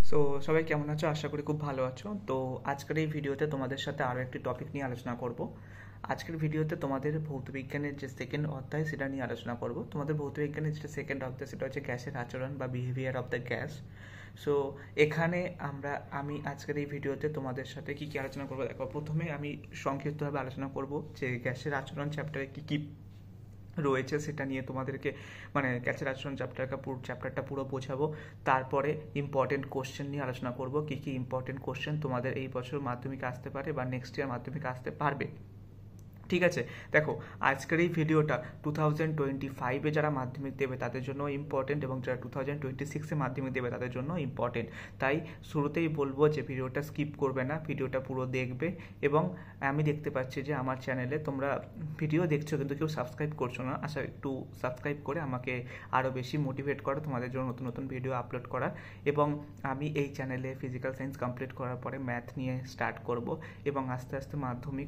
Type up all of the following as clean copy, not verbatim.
So সবাই কেমন আছো? আশা করি খুব ভালো আছো। তো আজকের এই ভিডিওতে তোমাদের সাথে আরও একটি টপিক নিয়ে আলোচনা করব। আজকের ভিডিওতে তোমাদের ভৌতবিজ্ঞানের যে সেকেন্ড অধ্যায় সেটা নিয়ে আলোচনা করব। তোমাদের ভৌতবিজ্ঞানের যেটা সেকেন্ড অধ্যায় সেটা হচ্ছে গ্যাসের আচরণ বা behaviour of the gas. So এখানে আমি আজকের এই ভিডিওতে তোমাদের সাথে কী কী আলোচনা করবো দেখো। প্রথমে আমি সংক্ষিপ্তভাবে আলোচনা করব যে গ্যাসের আচরণ চ্যাপ্টারে কী কী রয়েছে সেটা নিয়ে তোমাদেরকে গ্যাসের আচরণ চ্যাপ্টারটা পুরো বোঝাবো। তারপরে ইম্পর্টেন্ট কোশ্চেন নিয়ে আলোচনা করব, কী কী ইম্পর্টেন্ট কোশ্চেন তোমাদের এই বছর মাধ্যমিক আসতে পারে বা নেক্সট ইয়ার মাধ্যমিক আসতে পারবে। ঠিক আছে, দেখো আজকের এই ভিডিওটা 2025-এ যারা মাধ্যমিক দেবে তাদের জন্য ইম্পর্টেন্ট এবং যারা 2026-এ মাধ্যমিক দেবে তাদের জন্য ইম্পর্টেন্ট। তাই শুরুতেই বলবো যে ভিডিওটা স্কিপ করবে না, ভিডিওটা পুরো দেখবে। এবং আমি দেখতে পাচ্ছি যে আমার চ্যানেলে তোমরা ভিডিও দেখছো কিন্তু কেউ সাবস্ক্রাইব করছো না। আশা একটু সাবস্ক্রাইব করে আমাকে আরও বেশি মোটিভেট করো তোমাদের জন্য নতুন নতুন ভিডিও আপলোড করার। এবং আমি এই চ্যানেলে ফিজিক্যাল সায়েন্স কমপ্লিট করার পরে ম্যাথ নিয়ে স্টার্ট করব এবং আস্তে আস্তে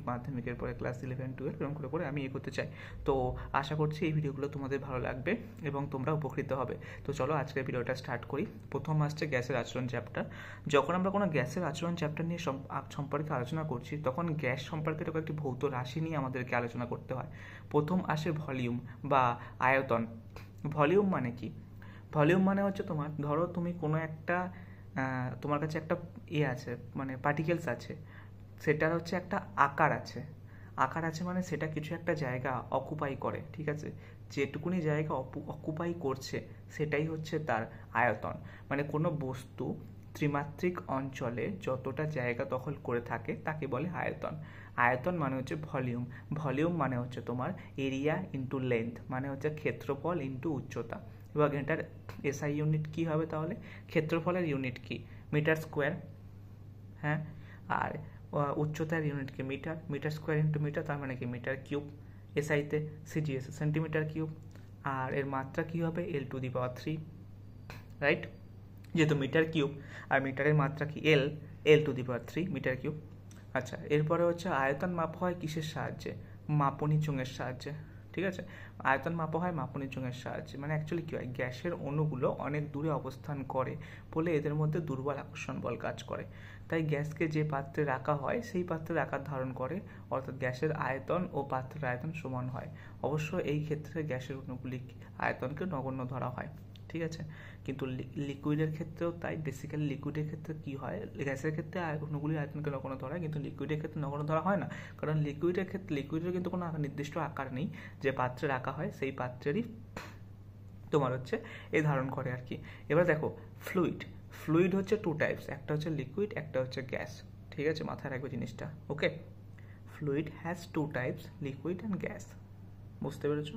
মাধ্যমিকের পরে ক্লাস 11-12 এরকম করে করে আমি এগোতে চাই। তো আশা করছি এই ভিডিওগুলো তোমাদের ভালো লাগবে এবং তোমরা উপকৃত হবে। তো চলো আজকের ভিডিওটা স্টার্ট করি। প্রথম আসছে গ্যাসের আচরণ চ্যাপ্টার। যখন আমরা কোনো গ্যাসের আচরণ চ্যাপ্টার নিয়ে সম্পর্কে আলোচনা করছি তখন গ্যাস সম্পর্কে একটি ভৌত রাশি নিয়ে আমাদেরকে আলোচনা করতে হয়। প্রথম আসে ভলিউম বা আয়তন। ভলিউম মানে কি? ভলিউম মানে হচ্ছে তোমার, ধরো তুমি কোনো একটা তোমার কাছে একটা আছে, পার্টিকেলস আছে, সেটার হচ্ছে একটা আকার আছে। আকার আছে মানে সেটা কিছু একটা জায়গা অকুপাই করে, ঠিক আছে? যেটুকুনি জায়গা অকুপাই করছে সেটাই হচ্ছে তার আয়তন। কোনো বস্তু ত্রিমাত্রিক অঞ্চলে যতটা জায়গা দখল করে থাকে তাকে বলে আয়তন। আয়তন মানে হচ্ছে ভলিউম। ভলিউম মানে হচ্ছে তোমার এরিয়া ইন্টু লেন্থ, মানে হচ্ছে ক্ষেত্রফল ইন্টু উচ্চতা। এবার এটার এসআই ইউনিট কী হবে তাহলে? ক্ষেত্রফলের ইউনিট কি? Metre square. হ্যাঁ, আর উচ্চতার ইউনিট কি? Metre. Metre square into metre, তার মানে কি? Metre cube. এসআইতে সিজিএস সেন্টিমিটার কিউব। আর এর মাত্রা কি হবে? L⁻3, right? যেহেতু মিটার কিউব আর মিটারের মাত্রা কি? L⁻3 metre cube. আচ্ছা, এরপরে হচ্ছে আয়তন মাপা হয় কিসের সাহায্যে? মাপনী চোঙের সাহায্যে। ঠিক আছে, আয়তন মাপা হয় মাপনী চোঙের সাহায্যে। অ্যাকচুয়ালি কী হয়, গ্যাসের অণুগুলো অনেক দূরে অবস্থান করে বলে এদের মধ্যে দুর্বল আকর্ষণ বল কাজ করে। তাই গ্যাসকে যে পাত্রে রাখা হয় সেই পাত্রের আকার ধারণ করে, অর্থাৎ গ্যাসের আয়তন ও পাত্রের আয়তন সমান হয়। অবশ্য এই ক্ষেত্রে গ্যাসের অণুগুলি আয়তনকে নগণ্য ধরা হয়, ঠিক আছে? কিন্তু লিকুইডের ক্ষেত্রেও তাই। বেসিক্যালি লিকুইডের ক্ষেত্রে কি হয়, গ্যাসের ক্ষেত্রে অণুগুলির আয়তনকে নগণ্য ধরা হয়, কিন্তু লিকুইডের ক্ষেত্রে নগণ্য ধরা হয় না। কারণ লিকুইডের কিন্তু কোনো নির্দিষ্ট আকার নেই। যে পাত্রে রাখা হয় সেই পাত্রেরই তোমার হচ্ছে এই ধারণ করে আর কি। এবার দেখো ফ্লুইড। ফ্লুইড হচ্ছে টু টাইপস, একটা হচ্ছে লিকুইড, একটা হচ্ছে গ্যাস। ঠিক আছে, মাথায় রাখবে জিনিসটা। Okay, fluid has two types, liquid and gas. বুঝতে পেরেছো?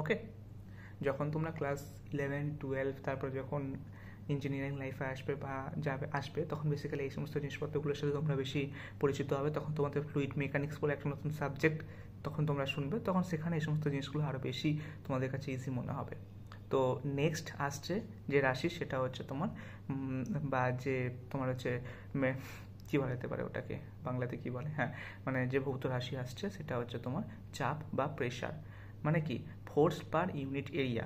ওকে, যখন তোমরা ক্লাস 11-12 তারপর যখন ইঞ্জিনিয়ারিং লাইফে আসবে তখন বেসিক্যালি এই সমস্ত জিনিসপত্রগুলোর সাথে তোমরা বেশি পরিচিত হবে। তখন তোমাদের ফ্লুইড মেকানিক্স বলে একটা নতুন সাবজেক্ট তখন তোমরা শুনবে, তখন সেখানে এই সমস্ত জিনিসগুলো আরও বেশি তোমাদের কাছে ইজি মনে হবে। তো নেক্সট আসছে যে রাশি, সেটা হচ্ছে তোমার হচ্ছে কী বলা যেতে পারে ওটাকে, বাংলাতে কী বলে, হ্যাঁ, যে ভৌত রাশি আসছে সেটা হচ্ছে তোমার চাপ বা প্রেশার। কি? ফোর্স পার ইউনিট এরিয়া,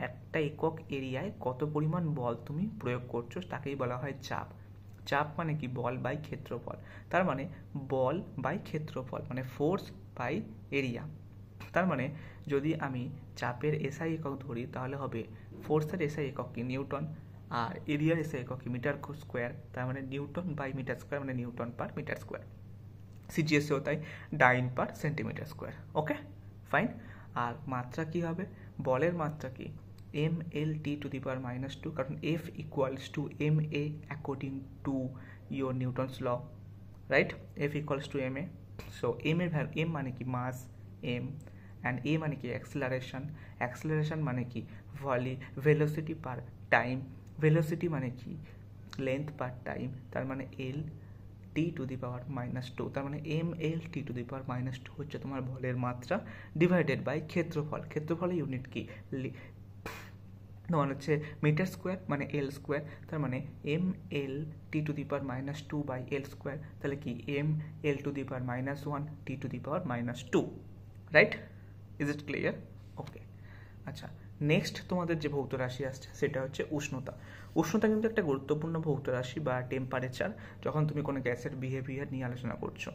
একটা একক এরিয়ায় কত পরিমাণ বল তুমি প্রয়োগ করছো তাকেই বলা হয় চাপ। চাপ মানে কি? বল বাই ক্ষেত্রফল। তার বল বাই ক্ষেত্রফল ফোর্স বাই এরিয়া। তার যদি আমি চাপের এসআই একক ধরি তাহলে হবে ফোর্সের এসআই একক কি? নিউটন। আর এরিয়ার এসআই একক কি? Metre square. তার newton by metre square, newton per metre square. সিজিএসেও তাই, dyne per centimetre square. Okay, fine. আর মাত্রা কি হবে? বলের মাত্রা কি? mL/T⁻², কারণ F = ma according to your Newton's law, right? F = ma। So m এর ভ্যালু, m মানে কি? মাস, m, অ্যান্ড a মানে কি? অ্যাক্সিলারেশন। অ্যাক্সিলারেশন মানে কি? ভেলোসিটি পার টাইম। ভেলোসিটি মানে কি? লেন্থ পার টাইম। তার L⁻², তার mL/T⁻² হচ্ছে তোমার বলের মাত্রা ডিভাইডেড বাই ক্ষেত্রফল। ক্ষেত্রফলের ইউনিট কি? হচ্ছে মিটার স্কোয়ার, L²। তার mL/T⁻²/L², তাহলে কি? mL⁻⁻1 T⁻², right? Is it clear? Okay, আচ্ছা, নেক্সট তোমাদের যে ভৌত রাশি আসছে সেটা হচ্ছে উষ্ণতা। উষ্ণতা কিন্তু একটা গুরুত্বপূর্ণ ভৌত রাশি বা টেম্পারেচার যখন তুমি কোনো গ্যাসের বিহেভিয়ার নিয়ে আলোচনা করছো।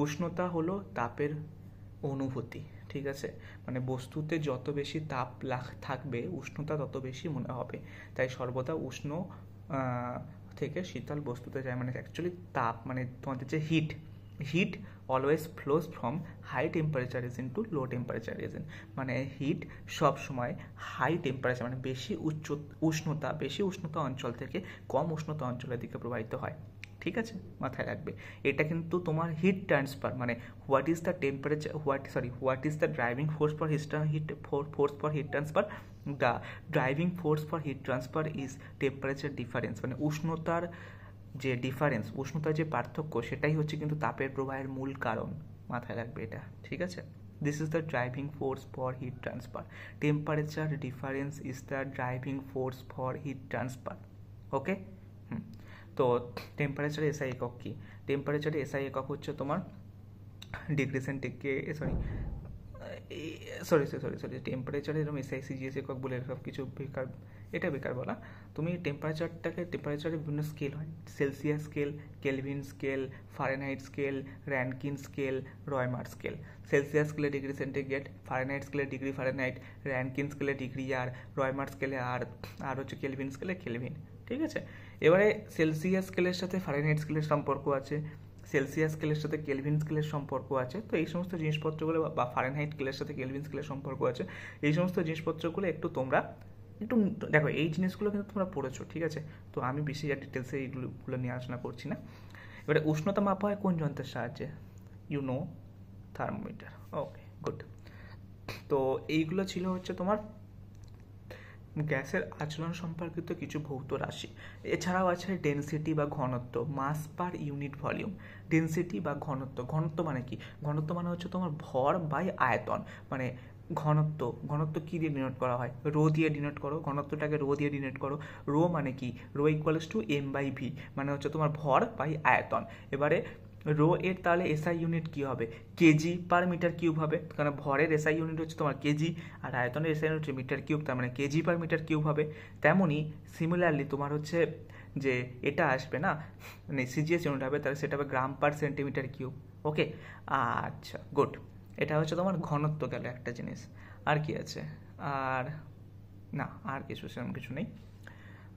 উষ্ণতা হলো তাপের অনুভূতি, ঠিক আছে, মানে বস্তুতে যত বেশি তাপ থাকবে উষ্ণতা তত বেশি মনে হবে, তাই সর্বদা উষ্ণ থেকে শীতল বস্তুতে যায়, মানে অ্যাকচুয়ালি তাপ মানে তোমাদের যে heat always flows from high temperature into low temperature reason, মানে হিট সব সময় হাই টেম্পারেচার মানে বেশি উষ্ণতা অঞ্চল থেকে কম উষ্ণতা অঞ্চলের দিকে প্রবাহিত হয়, ঠিক আছে, মাথায় রাখবে। এটা কিন্তু তোমার হিট ট্রান্সফার মানে what is the temperature what is the driving force for heat transfer, the driving force for heat transfer is temperature difference, মানে উষ্ণতার যে ডিফারেন্স, উষ্ণতার যে পার্থক্য সেটাই হচ্ছে কিন্তু তাপের প্রবাহের মূল কারণ, মাথায় রাখবে এটা, ঠিক আছে। This is the driving force for heat transfer, temperature difference is the driving force for heat transfer, okay. তো টেম্পারেচারে এসআই একক কি? টেম্পারেচারে এসআই একক হচ্ছে তোমার ডিগ্রি সেন্টিগ্রেড, সরি টেম্পারেচারে এরকম এসআই সিজিএস একক বলে সব কিছু বেকার, এটা বেকার বলা। তুমি টেম্পারেচারের বিভিন্ন স্কেল হয়, Celsius scale, Kelvin scale, Fahrenheit scale, Rankine scale, Reaumur scale. Celsius স্কেলে ডিগ্রি সেন্টিগ্রেড, ফারেনহাইট স্কেলে ডিগ্রি ফারেনহাইট, র্যানকিন স্কেলে ডিগ্রি রয়মার স্কেলে আর হচ্ছে কেলভিন স্কেলে কেলভিন, ঠিক আছে। এবারে সেলসিয়াস স্কেলের সাথে ফারেনহাইট স্কেলের সম্পর্ক আছে, সেলসিয়াস স্কেলের সাথে কেলভিন স্কেলের সম্পর্ক আছে, তো এই সমস্ত জিনিসপত্রগুলো বা ফারেনহাইট স্কেলের সাথে কেলভিন স্কেলের সম্পর্ক আছে, এই সমস্ত জিনিসপত্রগুলো একটু দেখো, এই জিনিসগুলো কিন্তু তোমরা পড়েছো, ঠিক আছে, তো আমি বেশি ডিটেলসে এইগুলো নিয়ে আলোচনা করছি না। এবারে উষ্ণতা মাপা হয় কোন যন্ত্রের সাহায্যে? Thermometer, okay good. তো এইগুলো ছিল হচ্ছে তোমার গ্যাসের আচরণ সম্পর্কিত কিছু ভৌত রাশি। এছাড়াও আছে ডেনসিটি বা ঘনত্ব, মাস পার ইউনিট ভলিউম। ডেনসিটি বা ঘনত্ব মানে কি? ঘনত্ব মানে হচ্ছে তোমার ভর বাই আয়তন, মানে ঘনত্ব কি দিয়ে ডিনোট করা হয়? রো দিয়ে ডিনোট করো, ঘনত্বটাকে রো দিয়ে ডিনোট করো। রো মানে কি? রো ইকুয়ালস টু m/v, মানে হচ্ছে তোমার ভর বাই আয়তন। এবারে রো এর তাহলে এসআই ইউনিট কি হবে? কেজি পার মিটার কিউব হবে, কারণ ভরের এসআই ইউনিট হচ্ছে তোমার কেজি আর আয়তনের এসআই ইউনিট হচ্ছে মিটার কিউব, তার মানে কেজি পার মিটার কিউব হবে। তেমনই সিমিলারলি তোমার হচ্ছে যে এটা আসবে না, মানে সিজিএস ইউনিট হবে, তাহলে সেটা হবে গ্রাম পার সেন্টিমিটার কিউব, ওকে। আচ্ছা গুড, এটা হচ্ছে তোমার ঘনত্ব গেল একটা জিনিস। আর কি আছে? আর সেরকম কিছু নেই।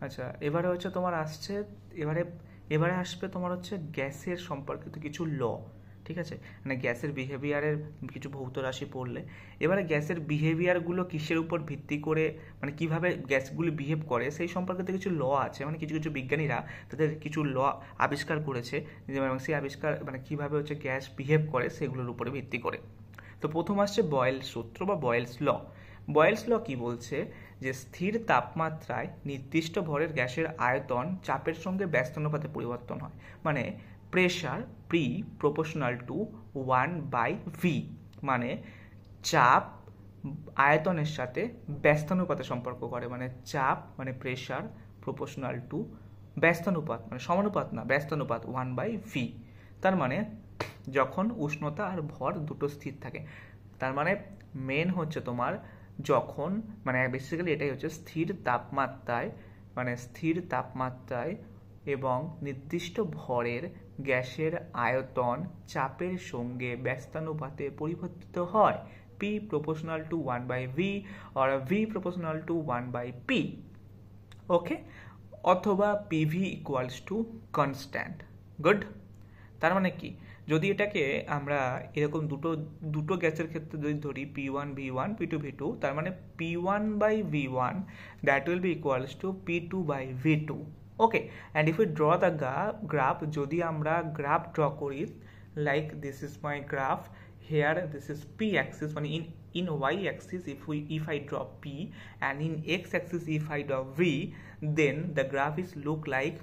আচ্ছা, এবারে হচ্ছে তোমার আসছে এবারে আসবে তোমার হচ্ছে গ্যাসের সম্পর্কিত কিছু ল, ঠিক আছে, মানে গ্যাসের বিহেভিয়ারের কিছু ভৌত রাশি পড়লে। এবারে গ্যাসের বিহেভিয়ারগুলো কিসের উপর ভিত্তি করে, মানে কিভাবে গ্যাসগুলি বিহেভ করে সেই সম্পর্কিত কিছু ল আছে, মানে কিছু বিজ্ঞানীরা তাদের কিছু ল আবিষ্কার করেছে, এবং সেই আবিষ্কার মানে কিভাবে হচ্ছে গ্যাস বিহেভ করে সেগুলোর উপরে ভিত্তি করে। তো প্রথম আসছে বয়েল সূত্র বা বয়েলস ল। বয়েলস ল কি বলছে? যে স্থির তাপমাত্রায় নির্দিষ্ট ভরের গ্যাসের আয়তন চাপের সঙ্গে ব্যস্তানুপাতে পরিবর্তন হয়, মানে pressure P proportional two 1/v, মানে চাপ আয়তনের সাথে ব্যস্তানুপাতে সম্পর্ক করে, মানে চাপ মানে প্রেশার প্রপোর্শনাল টু ব্যস্তানুপাত মানে সমানুপাত না, ব্যস্তানুপাত 1/v। তার মানে যখন উষ্ণতা আর ভর দুটো স্থির থাকে, তার মানে মেন হচ্ছে তোমার যখন মানে বেসিক্যালি এটাই হচ্ছে স্থির তাপমাত্রায় এবং নির্দিষ্ট ভরের গ্যাসের আয়তন চাপের সঙ্গে ব্যস্তানুপাতে পরিবর্তিত হয়, P proportional to 1/v or V proportional to 1/p, ওকে, অথবা PV equals to constant, good. তার মানে কি? যদি এটাকে আমরা এরকম দুটো গ্যাসের ক্ষেত্রে যদি ধরি P1 V1 P2 V2, তার মানে P1/V1 that will be equals to P2/V2, okay, and if we draw the graph, যদি আমরা গ্রাফ ড্র করি, like this is my graph, here this is P axis, মানে in Y axis if I draw P, and in X axis if I draw V, then the graph is look like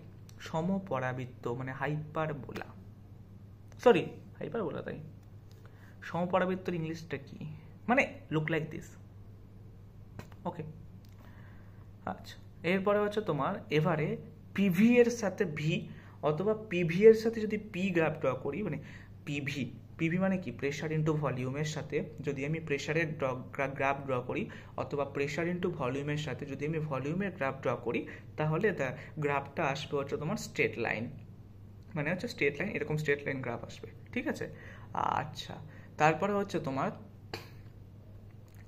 সমপরাবৃত্ত, মানে hyperbola, তাই সমপরাবৃত্তর ইংলিশটা কি? মানে look like this, ওকে। আচ্ছা, এরপরে হচ্ছে তোমার এবারে পিভি এর সাথে ভি অথবা পিভি এর সাথে যদি পি গ্রাফ ড্র করি, মানে পিভি পিভি মানে কি, প্রেশার ইন্টু ভলিউমের সাথে যদি আমি প্রেশারের গ্রাফ ড্র করি, অথবা প্রেশার ইন্টু ভলিউমের সাথে যদি আমি ভলিউমের গ্রাফ ড্র করি, তাহলে গ্রাফটা আসবে হচ্ছে তোমার স্ট্রেট লাইন, মানে হচ্ছে স্ট্রেট লাইন, এরকম স্ট্রেট লাইন গ্রাফ আসবে, ঠিক আছে। আচ্ছা, তারপরে হচ্ছে তোমার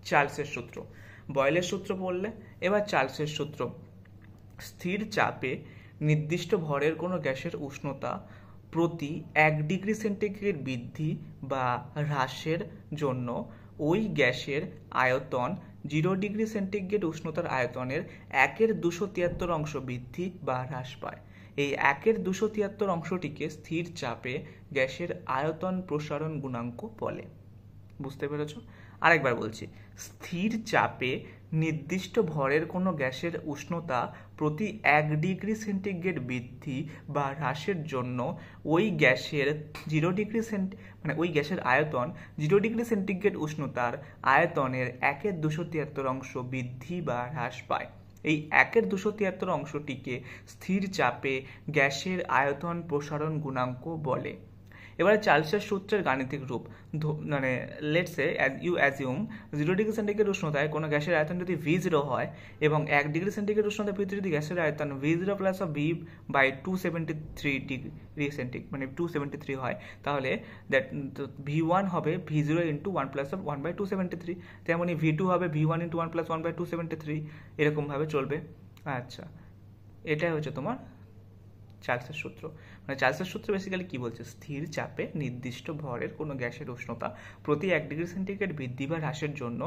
চার্লসের সূত্র, বয়েলের সূত্র বললে, এবার চার্লসের সূত্র। স্থির চাপে নির্দিষ্ট ভরের কোনো গ্যাসের উষ্ণতা প্রতি 1 ডিগ্রি সেন্টিগ্রেড বৃদ্ধি বা হ্রাসের জন্য ওই গ্যাসের আয়তন 0 ডিগ্রি সেন্টিগ্রেড উষ্ণতার আয়তনের 1/273 অংশ বৃদ্ধি বা হ্রাস পায়। এই 1/273 অংশটিকে স্থির চাপে গ্যাসের আয়তন প্রসারণ গুণাঙ্ক বলে। বুঝতে পেরেছ? আরেকবার বলছি, স্থির চাপে নির্দিষ্ট ভরের কোনো গ্যাসের উষ্ণতা প্রতি 1 ডিগ্রি সেন্টিগ্রেড বৃদ্ধি বা হ্রাসের জন্য ওই গ্যাসের ওই গ্যাসের আয়তন 0 ডিগ্রি সেন্টিগ্রেড উষ্ণতার আয়তনের 1/273 অংশ বৃদ্ধি বা হ্রাস পায়। এই 1/273 অংশটিকে স্থির চাপে গ্যাসের আয়তন প্রসারণ গুণাঙ্ক বলে। এবারে চার্লসের সূত্রের গাণিতিক রূপ, মানে let's say you assume 0 degree centigrade উষ্ণতায় কোনো গ্যাসের আয়তন যদি V0 হয় এবং 1 ডিগ্রি সেন্টিগ্রেড উষ্ণতার ভিতরে যদি গ্যাসের আয়তন V0 plus V by 273 degree centigrade মানে 273 হয়, তাহলে দ্যাট V1 হবে V0 ইন্টু 1 প্লাস 1 বাই 273, তেমনি V2 হবে V1 ইন্টু 1 প্লাস 1 বাই 273, এরকমভাবে চলবে। আচ্ছা, এটাই হচ্ছে তোমার চার্লসের সূত্র। মানে চার্লসের সূত্র বেসিক্যালি কি বলছে, স্থির চাপে নির্দিষ্ট ভরের কোনো গ্যাসের উষ্ণতা প্রতি 1 ডিগ্রি সেন্টিগ্রেড বৃদ্ধি বা হ্রাসের জন্য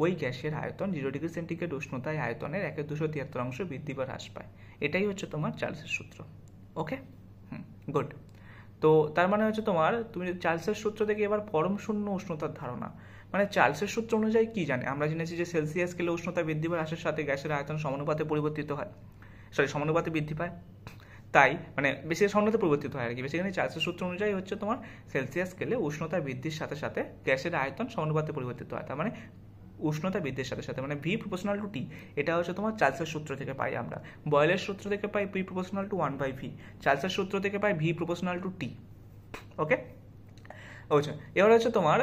ওই গ্যাসের আয়তন 0 ডিগ্রি সেন্টিগ্রেড উষ্ণতায় আয়তনের 1/273 অংশ বৃদ্ধি বা হ্রাস পায়। এটাই হচ্ছে তোমার চার্লসের সূত্র। ওকে, গুড। তো তার মানে হচ্ছে তোমার, তুমি চার্লসের সূত্র থেকে এবার পরম শূন্য উষ্ণতার ধারণা, মানে চার্লসের সূত্র অনুযায়ী কি জানে, আমরা জেনেছি যে সেলসিয়াস স্কেলে উষ্ণতা বৃদ্ধি বা হ্রাসের সাথে গ্যাসের আয়তন সমানুপাতে পরিবর্তিত হয়, সমানুপাতে বৃদ্ধি পায়, তাই মানে বেশি সমানুপাতে পরিবর্তিত হয় আর কি। বেসিক্যালি চার্লসের সূত্র অনুযায়ী হচ্ছে তোমার সেলসিয়াস স্কেলে উষ্ণতা বৃদ্ধির সাথে সাথে গ্যাসের আয়তন সমানুপাতে পরিবর্তিত হয়, তার মানে উষ্ণতা বৃদ্ধির সাথে সাথে, মানে ভি প্রপোর্শনাল টু টি। এটা হচ্ছে তোমার চার্লসের সূত্র থেকে পাই আমরা। বয়েলের সূত্র থেকে পাই পি প্রপোর্শনাল টু 1/v, চার্লসের সূত্র থেকে পাই ভি প্রপোর্শনাল টু টি। ওকে, আচ্ছা, এবার হচ্ছে তোমার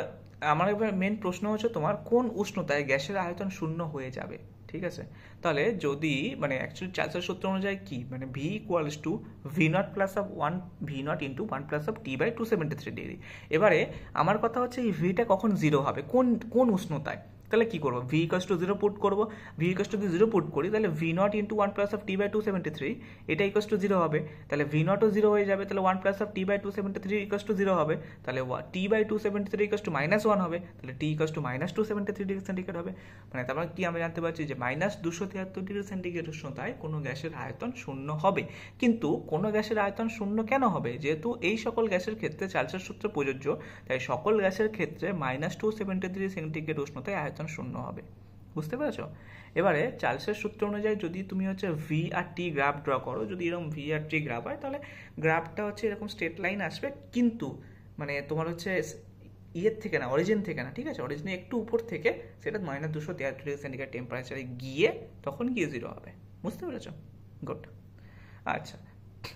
আমার এবার মেন প্রশ্ন হচ্ছে তোমার কোন উষ্ণতায় গ্যাসের আয়তন শূন্য হয়ে যাবে, ঠিক আছে। তাহলে যদি মানে অ্যাকচুয়ালি চার্লসের সূত্র অনুযায়ী কি, মানে V equals to V0 plus of 1 V0 into 1 plus of T by 273 degree. এবারে আমার কথা হচ্ছে এই ভিটা কখন 0 হবে, কোন উষ্ণতায়, তাহলে কি করবো, ভি ইকুয়ালস টু 0 পুট করবো। ভি ইকুয়ালস টু 0 পুট করি, তাহলে V0 into 1 plus of T by 273 এটা ইকুয়ালস টু 0 হবে, তাহলে V0 ও 0 হয়ে যাবে, তাহলে 1 plus of T by 273 equals to 0 হবে, তাহলে টি বাই 273 ইকুয়ালস টু -1 হবে, তাহলে টি ইকুয়ালস টু -273 ডিগ্রি সেন্টিগ্রেড হবে। মানে তারপর কি আমরা জানতে পারছি যে -273 ডিগ্রি সেন্টিগ্রেড উষ্ণতায় কোনো গ্যাসের আয়তন শূন্য হবে। কিন্তু কোনো গ্যাসের আয়তন শূন্য কেন হবে, যেহেতু এই সকল গ্যাসের ক্ষেত্রে চার্লসের সূত্র প্রযোজ্য, তাই সকল গ্যাসের ক্ষেত্রে -273 সেন্টিগ্রেড উষ্ণতায় আয়তন শূন্য হবে। বুঝতে পেরেছ? এবারে চার্লসের সূত্র অনুযায়ী যদি তুমি হচ্ছে ভি আর টি গ্রাফ ড্র করো, যদি এরকম ভি আর টি গ্রাফ হয়, তাহলে গ্রাফটা হচ্ছে এরকম স্ট্রেট লাইন আসবে, কিন্তু মানে তোমার হচ্ছে ইয়ের থেকে না, অরিজিন থেকে না, ঠিক আছে, অরিজিনে একটু উপর থেকে সেটা -273 ডিগ্রি সেন্টিগ্রেড টেম্পারেচারে গিয়ে তখন গিয়ে 0 হবে। বুঝতে পেরেছ? গুড। আচ্ছা,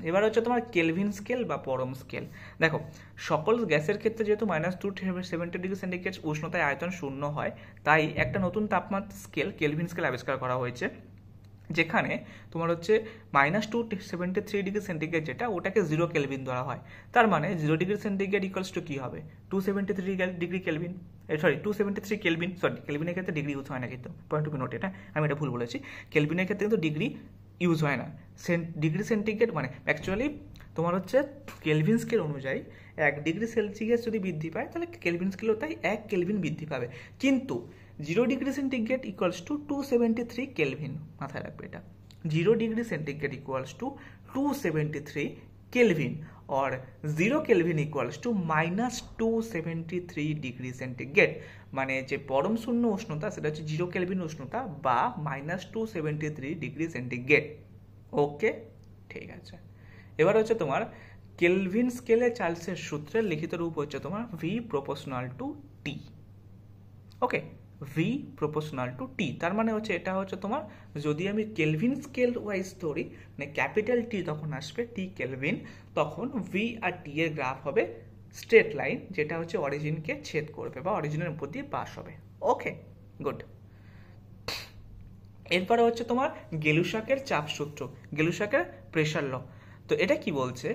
এবার হচ্ছে তোমার কেলভিন স্কেল বা পরম স্কেল। দেখো, সকল গ্যাসের ক্ষেত্রে যেহেতু -270 ডিগ্রি সেন্টিগ্রেড উষ্ণতায় আয়তন শূন্য হয়, তাই একটা নতুন তাপমাত্রা স্কেল কেলভিন স্কেল আবিষ্কার করা হয়েছে, যেখানে তোমার হচ্ছে -273 ডিগ্রি সেন্টিগ্রেড যেটা, ওটাকে 0 কেলভিন ধরা হয়। তার মানে 0 ডিগ্রি সেন্টিগ্রেড ইকুয়ালস টু কি হবে, 273 ডিগ্রি কেলভিন, 273 কেলভিন, কেলভিনের ক্ষেত্রে ডিগ্রি ইউজ হয় না, কিন্তু পয়েন্ট টু বি নোট, এটা আমি এটা ভুল বলেছি, কেলভিনের ক্ষেত্রে কিন্তু ডিগ্রি ইউজ হয় না। ডিগ্রি সেন্টিগ্রেড মানে অ্যাকচুয়ালি তোমার হচ্ছে কেলভিন স্কেল অনুযায়ী 1 ডিগ্রি সেলসিয়াস যদি বৃদ্ধি পায়, তাহলে কেলভিন স্কেলও তাই 1 কেলভিন বৃদ্ধি পাবে। কিন্তু 0 degree centigrade equals to 273 Kelvin, মাথায় রাখবে এটা। 0 degree centigrade equals to 273 Kelvin, और 0 Kelvin equals to -273 degree centigrade. মানে যে পরম শূন্য উষ্ণতা সেটা হচ্ছে 0 কেলভিন উষ্ণতা বা -273 ডিগ্রি সেন্টিগ্রেড। ওকে, ঠিক আছে। এবার হচ্ছে তোমার কেলভিন স্কেলে চার্লসের সূত্রের লিখিত রূপ হচ্ছে তোমার V proportional to T. Okay, V proportional to T, তার মানে হচ্ছে এটা হচ্ছে তোমার, যদি আমি কেলভিন স্কেল ওয়াইজ ধরি, মানে ক্যাপিটাল টি তখন আসবে টি কেলভিন, তখন ভি আর টি এর গ্রাফ হবে স্ট্রেট লাইন যেটা হচ্ছে অরিজিনকে ছেদ করবে বা অরিজিনের উপর দিয়ে পাস হবে। ওকে, গুড। এরপরে হচ্ছে তোমার গেলুসাকের চাপ সূত্র, গেলুসাকের প্রেশার ল। তো এটা কি বলছে,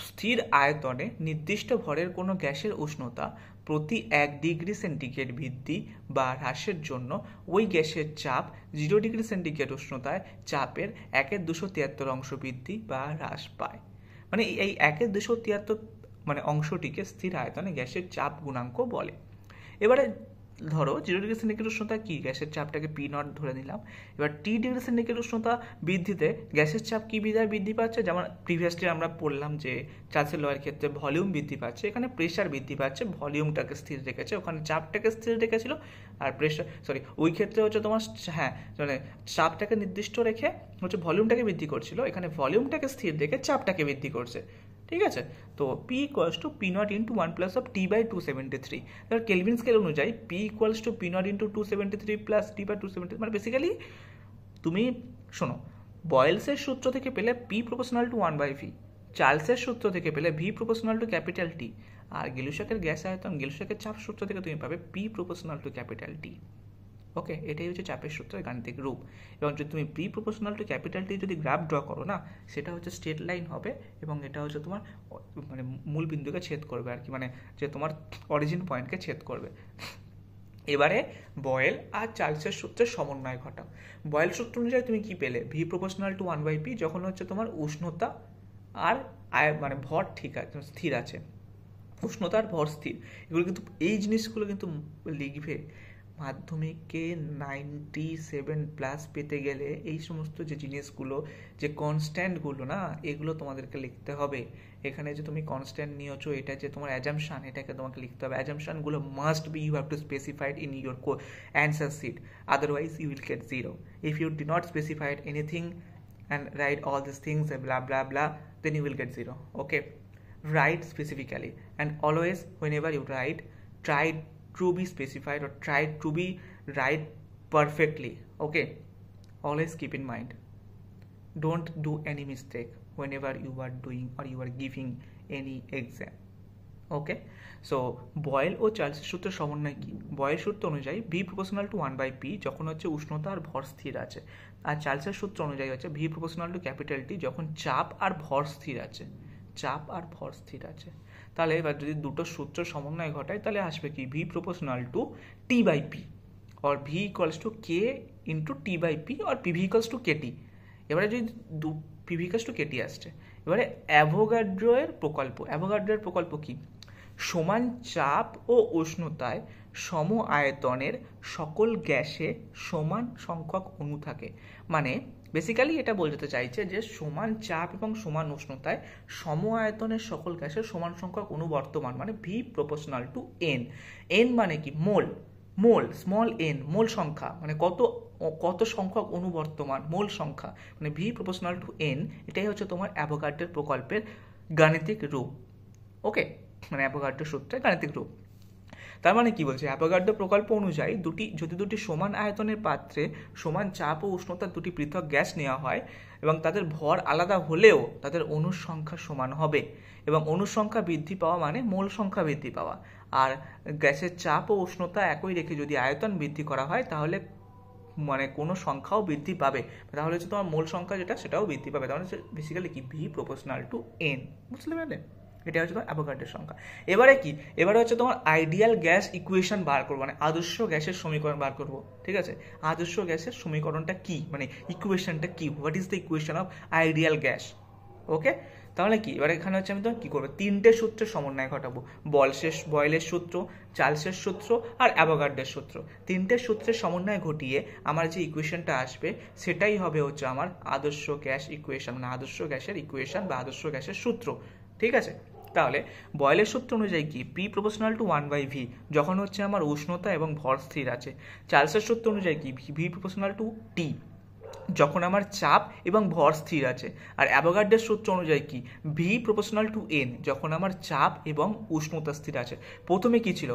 স্থির আয়তনে নির্দিষ্ট ভরের কোনো গ্যাসের উষ্ণতা প্রতি 1 ডিগ্রি সেন্টিগ্রেড বৃদ্ধি বা হ্রাসের জন্য ওই গ্যাসের চাপ 0 ডিগ্রি সেন্টিগ্রেড উষ্ণতায় চাপের 1/273 অংশ বৃদ্ধি বা হ্রাস পায়। মানে এই 1/273 মানে অংশটিকে স্থির আয়তনে গ্যাসের চাপ গুণাঙ্ক বলে। এবারে ধরো 0 ডিগ্রি সেন্টিগ্রেড উষ্ণতা কি, গ্যাসের চাপটাকে পি নট ধরে নিলাম। এবার টি ডিগ্রি সেন্টিগ্রেড উষ্ণতা বৃদ্ধিতে গ্যাসের চাপ কি বৃদ্ধি পাচ্ছে, যেমন প্রিভিয়াসলি আমরা পড়লাম যে চার্লসের লয়ের ক্ষেত্রে ভলিউম বৃদ্ধি পাচ্ছে, এখানে প্রেশার বৃদ্ধি পাচ্ছে, ভলিউমটাকে স্থির রেখেছে, ওখানে চাপটাকে স্থির রেখেছিল। আর প্রেশার ওই ক্ষেত্রে হচ্ছে তোমার মানে চাপটাকে নির্দিষ্ট রেখে হচ্ছে ভলিউমটাকে বৃদ্ধি করছিল, এখানে ভলিউমটাকে স্থির রেখে চাপটাকে বৃদ্ধি করছে। ঠিক আছে, তো P equals to P nought into 1 plus of T by 273। এবার কেলভিন স্কেল অনুযায়ী P equals to P nought into 273 plus T by 273, মানে বেসিক্যালি তুমি শোনো, বয়েলসের সূত্র থেকে পেলে P প্রপোর্শনাল টু 1/V, চার্লসের সূত্র থেকে পেলে V proportional to capital T, আর গেলুসাকের গ্যাস আয়তন গেলুসাকের চাপ সূত্র থেকে তুমি পাবে P proportional to capital T। Okay, এটাই হচ্ছে চাপের সূত্রের গাণিতিক রূপ। এবং যদি তুমি P proportional to capital T যদি গ্রাফ ড্র করো না, সেটা হচ্ছে স্ট্রেট লাইন হবে এবং এটা হচ্ছে তোমার মানে মূল বিন্দুকে ছেদ করবে আর কি, মানে যে তোমার অরিজিন পয়েন্টকে ছেদ করবে। এবারে বয়েল আর চার্লসের সূত্রের সমন্বয় ঘটাও। বয়েল সূত্র অনুযায়ী তুমি কি পেলে, ভি প্রপোর্শনাল টু 1/P যখন হচ্ছে তোমার উষ্ণতা আর মানে ভর ঠিক আছে, স্থির আছে, উষ্ণতা আর ভর স্থির। এগুলো কিন্তু এই জিনিসগুলো কিন্তু লিখবে মাধ্যমিকে 97+ পেতে গেলে। এই সমস্ত যে জিনিসগুলো, যে কনস্ট্যান্টগুলো না, এগুলো তোমাদেরকে লিখতে হবে। এখানে যে তুমি কনস্ট্যান্ট নিয়েছো, এটা যে তোমার অ্যাজাম্পশন, এটাকে তোমাকে লিখতে হবে। অ্যাজাম্পশনগুলো must be, you have to specified in your answer sheet, otherwise you will get 0. If you did not specified anything and write all these things blah blah blah, then you will get 0. Okay, write specifically, and always whenever you write, try to be specified or try to be write perfectly. Okay, always keep in mind, don't do any mistake whenever you are doing or you are giving any exam. Okay, so Boyle ও চার্লসের সূত্রের সমন্বয় কি? Boil সূত্র অনুযায়ী V proportional two 1/P যখন হচ্ছে উষ্ণতা আর ভর স্থির আছে, আর চার্লসের সূত্র অনুযায়ী হচ্ছে ভি প্রপোর্শনাল টু ক্যাপিটাল টি যখন চাপ আর ভর স্থির আছে, চাপ আর ভর স্থির আছে। তাহলে এবার যদি দুটো সূত্র সমন্বয় ঘটায় তাহলে আসবে কি, V proportional two T/P or V equals to K into T/P or PV equals to KT। এবারে যদি PV equals to KT আসছে, এবারে অ্যাভোগাড্রোয়ের প্রকল্প, অ্যাভোগাড্রোয়ের প্রকল্প কি, সমান চাপ ও উষ্ণতায় সম আয়তনের সকল গ্যাসে সমান সংখ্যক অণু থাকে। মানে বেসিক্যালি এটা বলতে চাইছে যে সমান চাপ এবং সমান উষ্ণতায় সম আয়তনের সকল গ্যাসের সমান সংখ্যক অণু বর্তমান, মানে V proportional to N. N মানে কি, মোল, মোল স্মল এন, মোল সংখ্যা, মানে কত সংখ্যক অণু বর্তমান, মোল সংখ্যা, মানে ভি প্রপোর্শনাল টু এন। এটাই হচ্ছে তোমার অ্যাভোগাড্রোর প্রকল্পের গাণিতিক রূপ। ওকে, মানে অ্যাভোগাড্রোর সূত্রের গাণিতিক রূপ। তার মানে কি বলছে, অ্যাভোগাড্রো প্রকল্প অনুযায়ী যদি দুটি সমান আয়তনের পাত্রে সমান চাপ ও উষ্ণতার দুটি পৃথক গ্যাস নেওয়া হয় এবং তাদের ভর আলাদা হলেও তাদের অণুর সংখ্যা সমান হবে, এবং অণুর সংখ্যা বৃদ্ধি পাওয়া মানে মোল সংখ্যা বৃদ্ধি পাওয়া। আর গ্যাসের চাপ ও উষ্ণতা একই রেখে যদি আয়তন বৃদ্ধি করা হয় তাহলে মানে কোনো সংখ্যাও বৃদ্ধি পাবে, তাহলে হচ্ছে তোমার মোল সংখ্যা যেটা সেটাও বৃদ্ধি পাবে। তাহলে বেসিক্যালি কি, ভি প্রপোর্শনাল টু এন, বুঝতে পারলে? এটা হচ্ছে তোমার অ্যাভোগাড্রোর সংখ্যা। এবারে কি, এবারে হচ্ছে তোমার আইডিয়াল গ্যাস ইকুয়েশন বার করবো, মানে আদর্শ গ্যাসের সমীকরণ বার করবো। ঠিক আছে, আদর্শ গ্যাসের সমীকরণটা কি, মানে ইকুয়েশনটা কি, what is the equation of ideal gas. Okay, তাহলে কি, এবার এখানে হচ্ছে আমি তো কি করবো, তিনটে সূত্রের সমন্বয় ঘটাবো, বয়েলের সূত্র, চার্লসের সূত্র আর অ্যাভোগাড্রোর সূত্র। তিনটে সূত্রের সমন্বয় ঘটিয়ে আমার যে ইকুয়েশনটা আসবে সেটাই হবে হচ্ছে আমার আদর্শ গ্যাস ইকুয়েশন, মানে আদর্শ গ্যাসের ইকুয়েশন বা আদর্শ গ্যাসের সূত্র। ঠিক আছে, তাহলে বয়েলের সূত্র অনুযায়ী কি, পি প্রপোর্শনাল টু 1/V যখন হচ্ছে আমার উষ্ণতা এবং ভর স্থির আছে। চার্লসের সূত্র অনুযায়ী কি, ভি প্রপোর্শনাল টু টি যখন আমার চাপ এবং ভর স্থির আছে। আর অ্যাভোগাড্রোর সূত্র অনুযায়ী কি, ভি প্রপোর্শনাল টু এন যখন আমার চাপ এবং উষ্ণতা স্থির আছে। প্রথমে কি ছিল,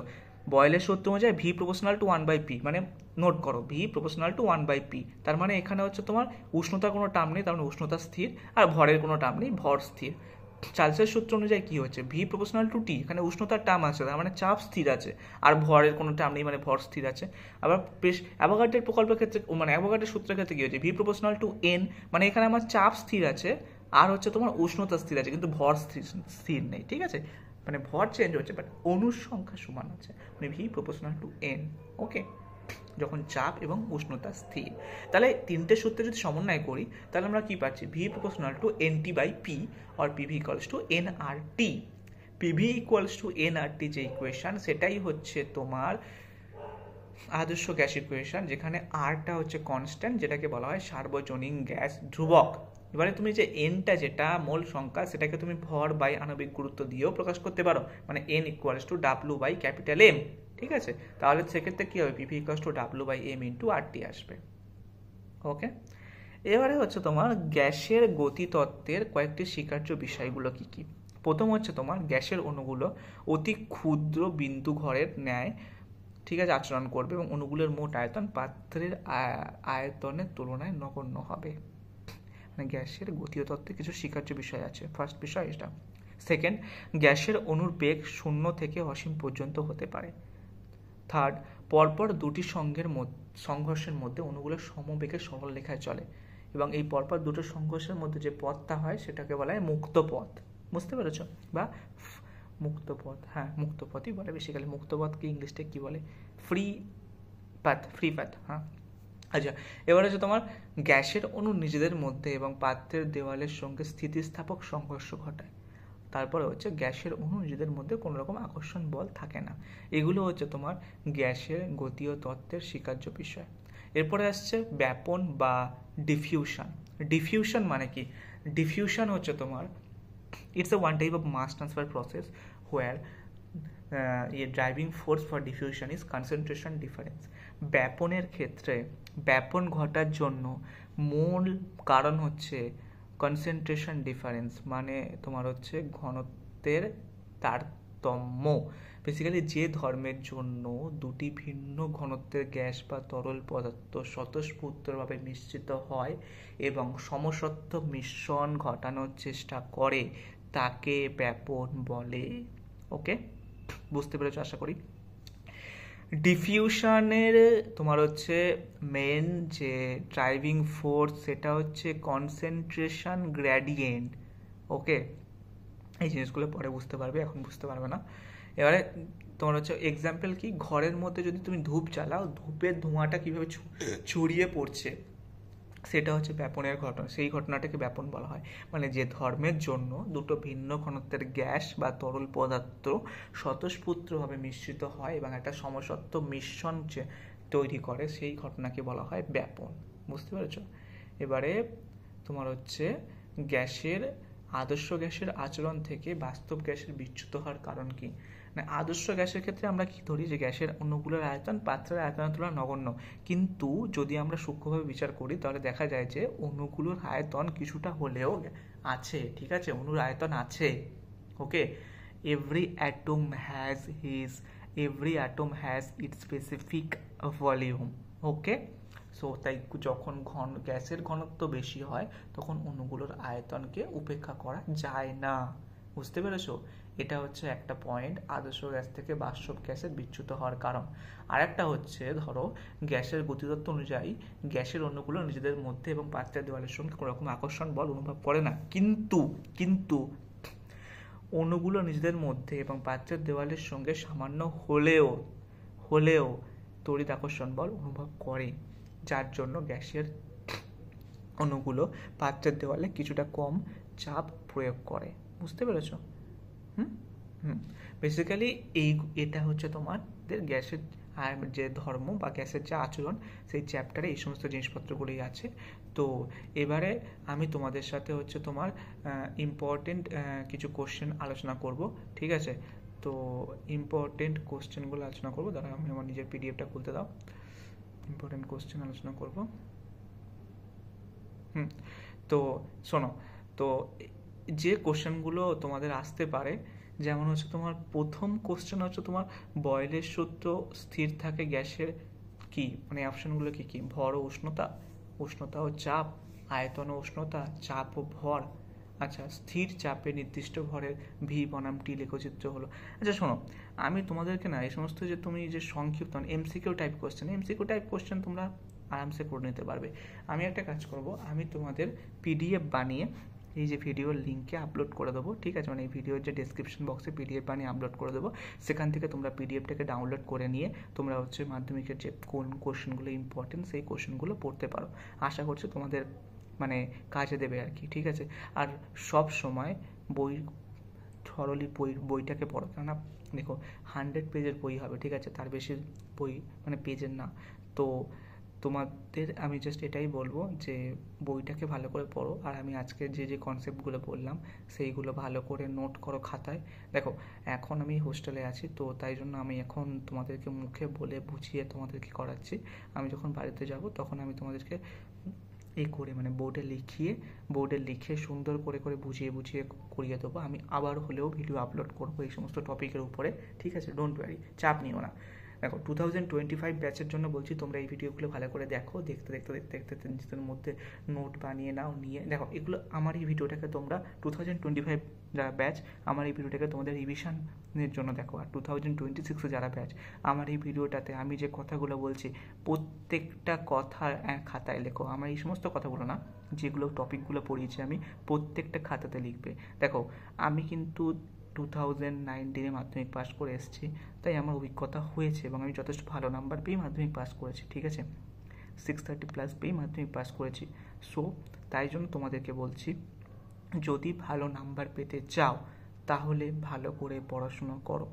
বয়েলের সূত্র অনুযায়ী ভি প্রপোর্শনাল টু 1/P, মানে নোট করো ভি প্রপোর্শনাল টু 1/P, তার মানে এখানে হচ্ছে তোমার উষ্ণতার কোনো টার্ম নেই, তার মানে উষ্ণতা স্থির, আর ভরের কোনো টার্ম নেই, ভর স্থির। চার্লসের সূত্র অনুযায়ী কি হচ্ছে, ভি প্রপোর্শনাল টু টি, এখানে উষ্ণতার টার্ম আছে, তার মানে চাপ স্থির আছে, আর ভরের কোনো টার্ম নেই, মানে ভর স্থির আছে। আবার অ্যাভোগাড্রের প্রকল্পের ক্ষেত্রে, মানে অ্যাভোগাড্রের সূত্রের ক্ষেত্রে কি হচ্ছে, ভি প্রপোর্শনাল টু এন, মানে এখানে আমার চাপ স্থির আছে আর হচ্ছে তোমার উষ্ণতা স্থির আছে, কিন্তু ভর স্থির নেই, ঠিক আছে, মানে ভর চেঞ্জ হচ্ছে বাট অণুর সংখ্যা সমান আছে, মানে ভি প্রপোর্শনাল টু এন। ওকে, যখন চাপ এবং উষ্ণতা স্থির। তাহলে তিনটে সূত্রে যদি সমন্বয় করি তাহলে আমরা কি পাচ্ছি, V proportional to N T by P আর PV equals to N R T. PV equals to N R T যে ইকুয়েশন, সেটাই হচ্ছে তোমার আদর্শ গ্যাস ইকুয়েশন, যেখানে আরটা হচ্ছে কনস্ট্যান্ট, যেটাকে বলা হয় সার্বজনীন গ্যাস ধ্রুবক। এবারে তুমি যে এনটা, যেটা মোল সংখ্যা, সেটাকে তুমি ভর বাই আণবিক গুরুত্ব দিয়েও প্রকাশ করতে পারো, মানে N equals to W by capital M, ঠিক আছে। তাহলে সেক্ষেত্রে কি হবে, PV equals to W by M into R T আসবে। ওকে, এবারে হচ্ছে তোমার গ্যাসের গতিতত্ত্বের কয়েকটি স্বীকার্য বিষয়গুলো কি কি। প্রথম হচ্ছে তোমার গ্যাসের অণুগুলো অতি ক্ষুদ্র বিন্দু ঘরের ন্যায়, ঠিক আছে, আচরণ করবে এবং অণুগুলোর মোট আয়তন পাত্রের আয়তনের তুলনায় নগণ্য হবে। মানে গ্যাসের গতীয় তত্ত্বে কিছু স্বীকার্য বিষয় আছে, ফার্স্ট বিষয় এটা। সেকেন্ড, গ্যাসের অণুর বেগ 0 থেকে অসীম পর্যন্ত হতে পারে। থার্ড, পরপর দুটি সংঘর্ষের মধ্যে অণুগুলো সমবেগে সরল রেখায় চলে এবং এই পরপর দুটো সংঘর্ষের মধ্যে যে পথটা হয় সেটাকে বলা হয় মুক্ত পথ, বুঝতে পেরেছ, বা মুক্ত পথ, হ্যাঁ মুক্ত পথই বলে বেসিক্যালি। মুক্ত পথকে ইংলিশটা কি বলে, ফ্রি পাথ, হ্যাঁ। আচ্ছা, এবার হচ্ছে তোমার গ্যাসের অণু নিজেদের মধ্যে এবং পাত্রের দেওয়ালের সঙ্গে স্থিতিস্থাপক সংঘর্ষ ঘটায়। তারপরে হচ্ছে গ্যাসের অণু নিজেদের মধ্যে কোনো রকম আকর্ষণ বল থাকে না। এগুলো হচ্ছে তোমার গ্যাসের গতীয় তত্ত্বের স্বীকার্য বিষয়। এরপরে আসছে ব্যাপন বা ডিফিউশন। ডিফিউশন মানে কি, ডিফিউশন হচ্ছে তোমার it's a one type of mass transfer process where driving force for diffusion is concentration difference. ব্যাপনের ক্ষেত্রে ব্যাপন ঘটার জন্য মূল কারণ হচ্ছে কনসেন্ট্রেশন ডিফারেন্স, মানে তোমার হচ্ছে ঘনত্বের তারতম্য। বেসিক্যালি যে ধর্মের জন্য দুটি ভিন্ন ঘনত্বের গ্যাস বা তরল পদার্থ স্বতঃস্ফূর্তভাবে মিশ্রিত হয় এবং সমসত্ব মিশ্রণ ঘটানোর চেষ্টা করে তাকে ব্যাপন বলে। ওকে, বুঝতে পেরেছো আশা করি। ডিফিউশনের তোমার হচ্ছে মেন যে ড্রাইভিং ফোর্স, সেটা হচ্ছে কনসেন্ট্রেশন গ্রেডিয়েন্ট। ওকে, এই জিনিসগুলো পরে বুঝতে পারবে, এখন বুঝতে পারবে না। এবারে তোমার হচ্ছে এক্সাম্পল কি, ঘরের মধ্যে যদি তুমি ধূপ জ্বালাও, ধূপের ধোঁয়াটা কিভাবে ছড়িয়ে পড়ছে, সেটা হচ্ছে ব্যাপনের ঘটনা, সেই ঘটনাটাকে ব্যাপন বলা হয়। মানে যে ধর্মের জন্য দুটো ভিন্ন ঘনত্বের গ্যাস বা তরল পদার্থ স্বতঃস্ফূর্তভাবে মিশ্রিত হয় এবং একটা সমসত্ব মিশ্রণ তৈরি করে, সেই ঘটনাকে বলা হয় ব্যাপন, বুঝতে পেরেছ। এবারে তোমার হচ্ছে গ্যাসের আদর্শ গ্যাসের আচরণ থেকে বাস্তব গ্যাসের বিচ্যুত হওয়ার কারণ কি। মানে আদর্শ গ্যাসের ক্ষেত্রে আমরা কি ধরি যে গ্যাসের অণুগুলোর আয়তন পাত্রের আয়তনের তুলনায় নগণ্য, কিন্তু যদি আমরা সূক্ষ্মভাবে বিচার করি তাহলে দেখা যায় যে অণুগুলোর আয়তন কিছুটা হলেও আছে, ঠিক আছে, অণুর আয়তন আছে। Okay, every atom has its specific volume. Okay, so তাই যখন গ্যাসের ঘনত্ব বেশি হয় তখন অণুগুলোর আয়তনকে উপেক্ষা করা যায় না, বুঝতে পেরেছো। এটা হচ্ছে একটা পয়েন্ট আদর্শ গ্যাস থেকে বাস্তব গ্যাসের বিচ্যুত হওয়ার কারণ। আর একটা হচ্ছে ধরো গ্যাসের গতিতত্ত্ব অনুযায়ী গ্যাসের অণুগুলো নিজেদের মধ্যে এবং পাত্রের দেওয়ালের সঙ্গে কোনো রকম আকর্ষণ বল অনুভব করে না, কিন্তু অণুগুলো নিজেদের মধ্যে এবং পাত্রের দেওয়ালের সঙ্গে সামান্য হলেও তড়িৎ আকর্ষণ বল অনুভব করে, যার জন্য গ্যাসের অণুগুলো পাত্রের দেওয়ালে কিছুটা কম চাপ প্রয়োগ করে, বুঝতে পেরেছো। বেসিক্যালি এটা হচ্ছে তোমাদের গ্যাসের যে ধর্ম বা গ্যাসের যে আচরণ, সেই চ্যাপ্টারে এই সমস্ত জিনিসপত্রগুলোই আছে। তো এবারে আমি তোমাদের সাথে হচ্ছে তোমার ইম্পর্টেন্ট কিছু কোশ্চেন আলোচনা করব, ঠিক আছে। তো ইম্পর্টেন্ট কোশ্চেনগুলো আলোচনা করবো, দাঁড়া আমি আমার নিজের পিডিএফটা খুলতে দাও। ইম্পর্টেন্ট কোশ্চেন আলোচনা করব। তো শোনো, তো যে কোশ্চেনগুলো তোমাদের আসতে পারে, যেমন হচ্ছে তোমার প্রথম কোশ্চেন হচ্ছে তোমার বয়েলের সূত্র স্থির থাকে গ্যাসের কি, মানে অপশনগুলো কি কি, ভর ও উষ্ণতা, উষ্ণতা ও চাপ, আয়তন ও উষ্ণতা, চাপ ও ভর, আচ্ছা, স্থির চাপে নির্দিষ্ট ভরের ভি বনাম টি লেখচিত্র হলো। আচ্ছা শোনো, আমি তোমাদেরকে না এই সমস্ত যে তুমি যে সংক্ষিপ্ত এমসিকিউ টাইপ কোশ্চেন তোমরা আরামসে করে নিতে পারবে। আমি একটা কাজ করব, আমি তোমাদের পিডিএফ বানিয়ে এই যে ভিডিওর লিঙ্কে আপলোড করে দেবো, ঠিক আছে, মানে এই ভিডিওর যে ডেসক্রিপশন বক্সে পিডিএফ বানিয়ে আপলোড করে দেবো। সেখান থেকে তোমরা পিডিএফটাকে ডাউনলোড করে নিয়ে তোমরা হচ্ছে মাধ্যমিকের যে কোন কোশ্চেনগুলো ইম্পর্টেন্ট সেই কোশ্চেনগুলো পড়তে পারো। আশা করছি তোমাদের মানে কাজে দেবে আর কি, ঠিক আছে। আর সব সময় বই থরলি বইটাকে পড়ো, কেননা দেখো 100 পেজের বই হবে, ঠিক আছে, তার বেশি বই মানে পেজের না। তো তোমাদের আমি জাস্ট এটাই বলবো যে বইটাকে ভালো করে পড়ো। আর আমি আজকে যে কনসেপ্টগুলো বললাম সেইগুলো ভালো করে নোট করো খাতায়। দেখো এখন আমি হোস্টেলে আছি, তো তাই জন্য আমি এখন তোমাদেরকে মুখে বলে বুঝিয়ে তোমাদেরকে করাচ্ছি। আমি যখন বাড়িতে যাব তখন আমি তোমাদেরকে এই করে মানে বোর্ডে লিখে সুন্দর করে বুঝিয়ে করিয়ে দেবো। আমি আবার হলেও ভিডিও আপলোড করবো এই সমস্ত টপিকের উপরে, ঠিক আছে, ডোন্ট ওয়ারি, চাপ নিও না। দেখো 2025 ব্যাচের জন্য বলছি, তোমরা এই ভিডিওগুলো ভালো করে দেখো, দেখতে নিজেদের মধ্যে নোট বানিয়ে নাও, নিয়ে দেখো এগুলো আমার এই ভিডিওটাকে তোমরা 2025 যারা ব্যাচ আমার এই ভিডিওটাকে তোমাদের রিভিশনের জন্য দেখো। আর 2026 যারা ব্যাচ আমার এই ভিডিওটাতে আমি যে কথাগুলো বলছি প্রত্যেকটা কথা খাতায় লেখো। আমার এই সমস্ত কথাগুলো না, যেগুলো টপিকগুলো পড়িয়েছি আমি প্রত্যেকটা খাতাতে লিখবে। দেখো আমি কিন্তু 2019 মাধ্যমিক পাস করে এসেছি, তাই আমার অভিজ্ঞতা হয়েছে এবং আমি যথেষ্ট ভালো নাম্বার পেয়ে মাধ্যমিক পাস করেছি, ঠিক আছে, 630+ পেয়ে মাধ্যমিক পাস করেছি। সো তাই জন্য তোমাদেরকে বলছি, যদি ভালো নাম্বার পেতে চাও তাহলে ভালো করে পড়াশুনো করো,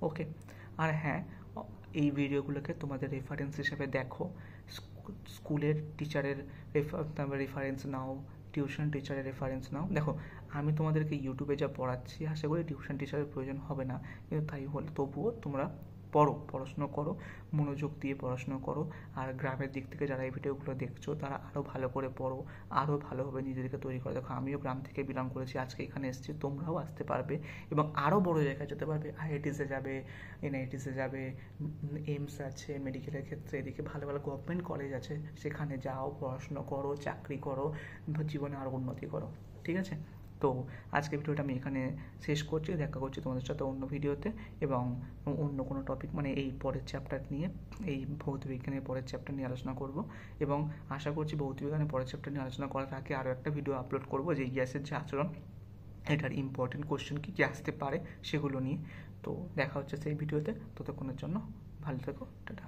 ওকে। আর হ্যাঁ, এই ভিডিওগুলোকে তোমাদের রেফারেন্স হিসেবে দেখো, স্কুলের টিচারের রেফারেন্স নাও, টিউশন টিচারের রেফারেন্স নাও। দেখো আমি তোমাদেরকে ইউটিউবে যা পড়াচ্ছি আশা করি টিউশন টিচারের প্রয়োজন হবে না, কিন্তু তাই হলে তবুও তোমরা পড়াশুনো করো, মনোযোগ দিয়ে পড়াশুনো করো। আর গ্রামের দিক থেকে যারা এই ভিডিওগুলো দেখছো তারা আরও ভালো করে পড়ো, আরও ভালোভাবে নিজেদেরকে তৈরি করো। দেখো আমিও গ্রাম থেকে বিলং করেছি, আজকে এখানে এসেছি, তোমরাও আসতে পারবে এবং আরও বড় জায়গায় যেতে পারবে। আইআইটিসে যাবে, এনআইটিসে যাবে, এইমস আছে মেডিকেলের ক্ষেত্রে, এদিকে ভালো ভালো গভর্নমেন্ট কলেজ আছে, সেখানে যাও, পড়াশুনো করো, চাকরি করো, জীবনে আরও উন্নতি করো, ঠিক আছে। তো আজকে ভিডিওটা আমি এখানে শেষ করছি, দেখা করছি তোমাদের সাথে অন্য ভিডিওতে এবং অন্য কোনো টপিক মানে এই পরের চ্যাপ্টার নিয়ে, এই ভৌতবিজ্ঞানের পরের চ্যাপ্টার নিয়ে আলোচনা করব। এবং আশা করছি ভৌতবিজ্ঞানের পরের চ্যাপ্টার নিয়ে আলোচনা করার আগে আরও একটা ভিডিও আপলোড করব যে গ্যাসের যে আচরণ, এটার ইম্পর্টেন্ট কোশ্চেন কী কী আসতে পারে সেগুলো নিয়ে। তো দেখা হচ্ছে সেই ভিডিওতে, ততক্ষণের জন্য ভালো থেকো, টাটা।